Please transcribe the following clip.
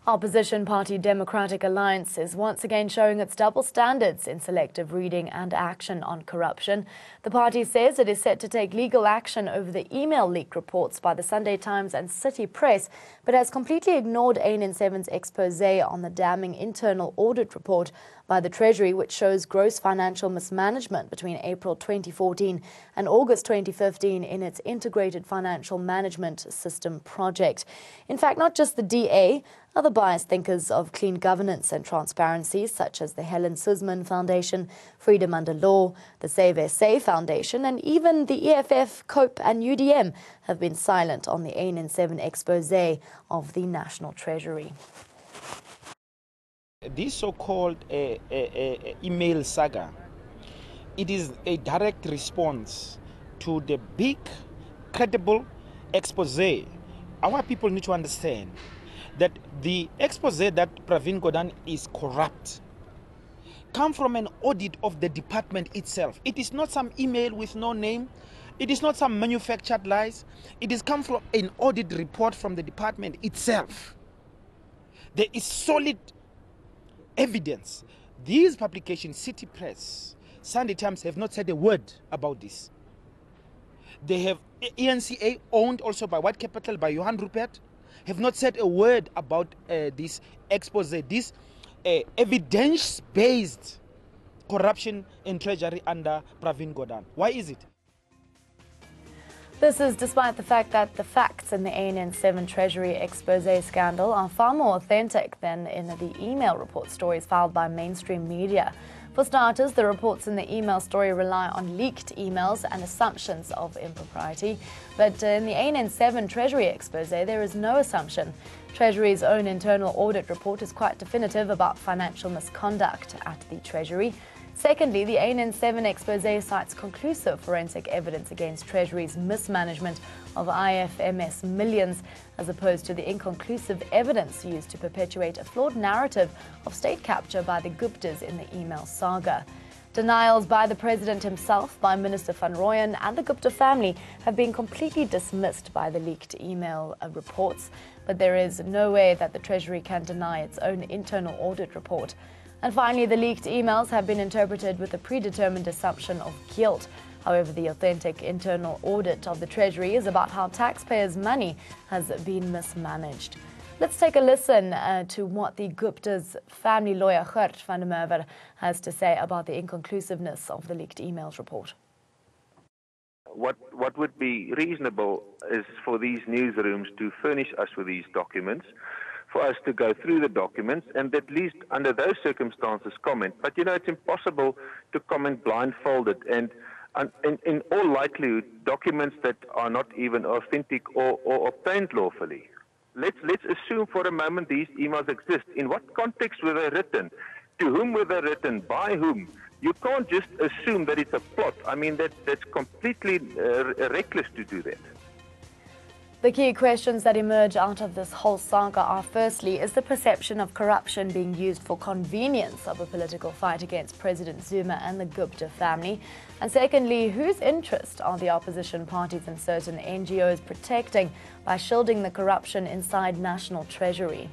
Opposition party Democratic Alliance is once again showing its double standards in selective reading and action on corruption. The party says it is set to take legal action over the email leak reports by the Sunday Times and City Press, but has completely ignored ANN7's expose on the damning internal audit report by the Treasury, which shows gross financial mismanagement between April 2014 and August 2015 in its Integrated Financial Management System project. In fact, not just the DA, other biased thinkers of clean governance and transparency, such as the Helen Suzman Foundation, Freedom Under Law, the Save SA Foundation, and even the EFF, COPE and UDM have been silent on the ANN7 expose of the National Treasury. This so-called email saga, it is a direct response to the big, credible expose. Our people need to understand that the expose that Pravin Gordhan is corrupt come from an audit of the department itself. It is not some email with no name. It is not some manufactured lies. It is come from an audit report from the department itself. There is solid evidence. These publications, City Press, Sunday Times, have not said a word about this. They have ENCA, owned also by White Capital, by Johan Rupert, have not said a word about this expose, this evidence-based corruption in Treasury under Pravin Gordhan. Why is it? This is despite the fact that the facts in the ANN7 Treasury expose scandal are far more authentic than in the email report stories filed by mainstream media. For starters, the reports in the email story rely on leaked emails and assumptions of impropriety. But in the ANN7 Treasury expose, there is no assumption. Treasury's own internal audit report is quite definitive about financial misconduct at the Treasury. Secondly, the ANN7 expose cites conclusive forensic evidence against Treasury's mismanagement of IFMS millions, as opposed to the inconclusive evidence used to perpetuate a flawed narrative of state capture by the Guptas in the email saga. Denials by the President himself, by Minister Van Rooyen and the Gupta family have been completely dismissed by the leaked email reports, but there is no way that the Treasury can deny its own internal audit report. And finally, the leaked emails have been interpreted with a predetermined assumption of guilt. However, the authentic internal audit of the Treasury is about how taxpayers' money has been mismanaged. Let's take a listen to what the Gupta's family lawyer, Gert van der Merwe, has to say about the inconclusiveness of the leaked emails report. What would be reasonable is for these newsrooms to furnish us with these documents, for us to go through the documents and at least under those circumstances comment. But it's impossible to comment blindfolded and in all likelihood documents that are not even authentic or obtained lawfully. Let's assume for a moment these emails exist. In what context were they written? To whom were they written? By whom? You can't just assume that it's a plot. I mean, that's completely reckless to do that. The key questions that emerge out of this whole saga are, firstly, is the perception of corruption being used for convenience of a political fight against President Zuma and the Gupta family? And secondly, whose interest are the opposition parties and certain NGOs protecting by shielding the corruption inside National Treasury?